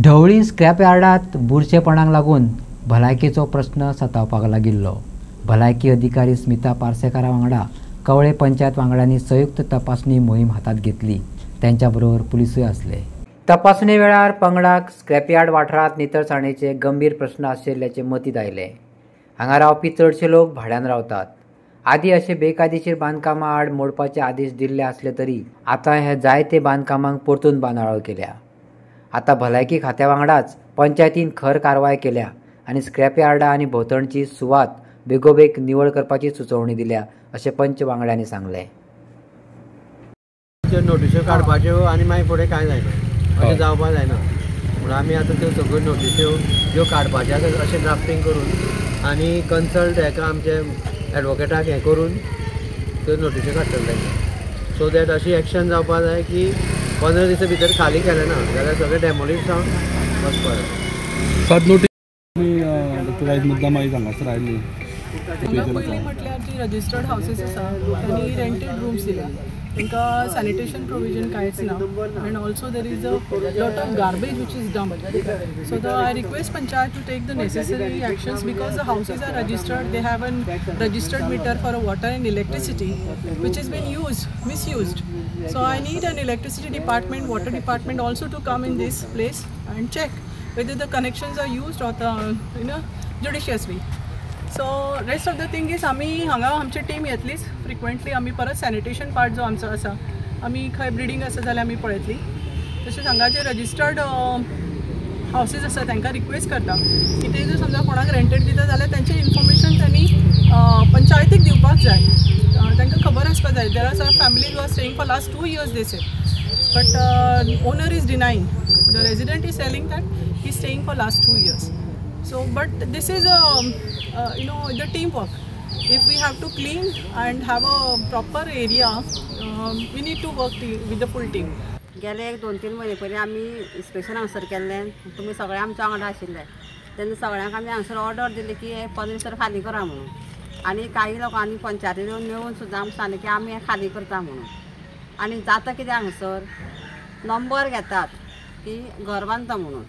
ढवळी scrap यार्डात बुरशेपणाक लागून भलायकेचो प्रश्न सतावपाक लागिल्लो. भलायकी अधिकारी स्मिता पार्सेकारा वांगडा कवळे पंचायत वांगड्यांनी संयुक्त तपासणी मोहीम हातात घेतली. त्यांच्या बरोबर पुलिसूय आसले. तपासणी वेळार पंगडाक स्क्रॅपयार्ड वाठारांत नितळसाणेचे गंभीर प्रश्न आशिल्ल्याचे मतीत आयले. हांगा रावपी चडशे लोक भाड्यान रावतात. आदी अशे बेकायदेशीर बांदकामां आड मोडपाचे आदेश दिल्ले आसले तरी आतां हे जायते बांदकामांक परतून बांदावळ केल्या. आतां भलायकी खात्या वांगडाच पंचायतीन खर कारवाय केल्या आनी स्क्रॅप यार्डां आनी भोंवतणची सुवात बेगोबेग निवळ करपाची सुचोवणी दिल्या अशें पंच वांगड्यांनी सांगलें. नोटिश्यो काडपाच्यो आनी मागीर फुडें कांय जायना, अशें जावपाक जायना. म्हणून आमी आतां त्यो सगळ्यो नोटिश्यो ह्यो काडपाच्यो अशें ड्राफ्टींग करून आनी कन्सल्ट हेका आमचे एडवोकेटाक हें करून त्यो नोटिश्यो काडटले. सो दॅट अशी एक्शन जावपाक जाय की 15 दिसा भितर खाली केलें ना जाल्यार सगळें डेमोलीश जावन वचपाक जाय. नोटीस मुद्दाम आई हांगासर आयली. पयलीं म्हटल्यार जी रजिस्टर्ड हावसीस आसा तांणी रेंटेड रूम्स दिल्या, तांकां सॅनिटेशन प्रोविजन कांयच ना. And also there is a lot of garbage which is dumped. So I request panchayat to take the necessary actions because the houses are registered. They have unregistered meter for water and electricity which has been misused. So I need an electricity department, water department also to come in this place and check whether the connections are used or judiciously. So rest of the thing is आमी हांगा आमची team येतलीच frequently. आमी परत sanitation part जो आमचो आसा आमी खंय ब्रिडींग आसा जाल्यार आमी पळयतली. तशेंच हांगा जे रजिस्टर्ड हावसीस आसा तांकां रिक्वेस्ट करता की ते जर समजा कोणाक रेंटेड दिता जाल्यार तांचें इन्फॉर्मेशन त्यांनी पंचायतीक दिवपाक जाय. तांकां खबर आसपाक जाय. देर आर सम फॅमिलीज वर staying for last 2 years they say, but owner is denying. The resident is telling that he is staying for last 2 years. So but this is the teamwork. If we have to clean and have a proper area, we need to work with the full team. गेले 2-3 महिने पयलीं आमी inspection हांगसर केल्लें. तुमी सगळे आमच्या वांगडा आशिल्ले तेन्ना सगळ्यांक आमी हांगसर ऑर्डर दिली की हे 15 दिसां खाली करा म्हणून. आनी काही लोकांनी पंचायतीन येवन मेळून सुद्दां आमकां सांगलें की आमी हें खाली करता म्हणून. आनी जाता कितें हांगसर नंबर घेतात की घर बांदता म्हणून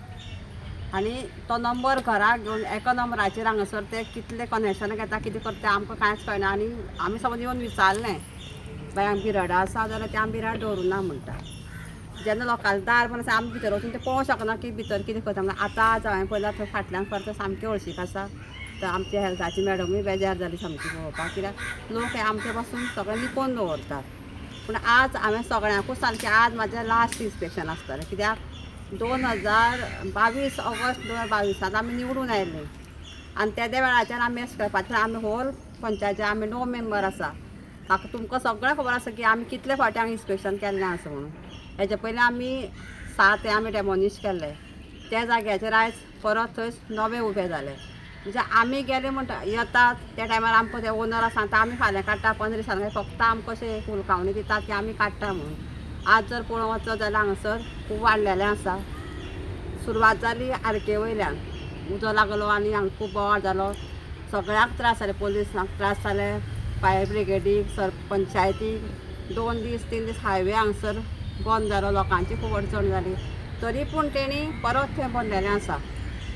आनी तो नंबर घराक घेवन एका नंबराचेर हांगासर ते कितले कनेक्शन घेता कितें करता तें आमकां कांयच कळना. आनी आमी समज येवन विचारलें बाय आमी बिराडां आसा जाल्यार ते आमी बिराड दवरुना म्हणटा. जेन्ना लोकांचें दार पण आसा आमी भितर वचून ते पळोवंक शकना की भितर कितें करता. म्हणल्यार आतां हांवें पळयलां थंय फाटल्यान परत सामकें हळशीक आसा. तर आमच्या हेल्थाची मॅडमूय बेजार जाली सामकी पळोवपाक, कित्याक लोक हे आमचे पासून सगळें लिपोवन दवरतात. पूण आज हांवें सगळ्यांकूच सांगलें आज म्हाजें लास्ट इन्स्पेक्शन आसतलें, कित्याक 2022 ऑगस्ट 2022 आमी निवडून आयिल्लीं आनी त्या वेळाचेर आमी स्क्रॅपाचेर आमी होल पंचायतीचे आमी 9 मेंबर आसा. म्हाका तुमकां सगळें खबर आसा की आमी कितले फावटी हांगा इन्स्पेक्शन केल्लें आसा म्हणून. हेच्या पयलीं आमी 7 आमी डेमोलिश केल्ले. त्या जाग्याचेर आयज परत थंय नवे उबे जाले. म्हणजे आमी गेले म्हणटा येतात त्या टायमार आमकां ते ओनराक सांगता आमी फाल्यां काडटा 15 दिसांनी फक्त आमकां कशें उलकावणी दितात की आमी काडटा म्हणून. आज जर पळोवंक वचत जाल्यार हांगासर खूब वाडलेलें आसा. सुरवात जाली आरके वयल्यान उजो लागलो आनी हांगा खूब बोवाळ जालो. सगळ्यांक त्रास जाले, पोलिसांक त्रास जाले, फायर ब्रिगेडीक, पंचायतीक. 2 दीस 3 दीस हायवे हांगासर बंद जालो. लोकांची खूब अडचण जाली. तरी पूण तेणी परत थंय बांदलेलें आसा.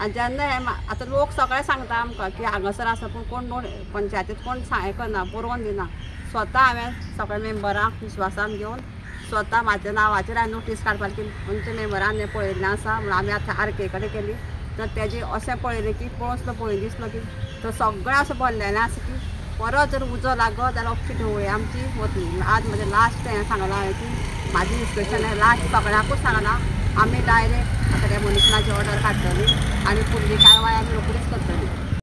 आनी जेन्ना हे आतां लोक सगळे सांगता आमकां की हांगासर आसा पूण कोण पंचायतींत कोण हें करना, बरोवन दिना. स्वता हांवें सगळ्या मेंबरांक विश्वासान घेवन स्वता म्हाज्या नांवाचेर हांवें नोटीस काडपाक की आमच्या मेंबरान हें पळयल्लें आसा म्हणून आमी आतां आरके कडेन केली. तर तेजें अशें पळयलें की पळोवन सुद्दां पळय दिसलो की तो सगळें अशें भरलेलें आसा की परत जर उजो लागत जाल्यार अख्खी ढवळी आमची वतली. आज म्हजें लास्ट हें सांगलां हांवें की म्हाजें इन्स्पेक्शन हें लास्ट सगळ्यांकूच सांगलां. आमी डायरेक्ट आतां डेमोलिशनाची ऑर्डर काडटली आनी फुडली कारवाय आमी रोखडीच करतली.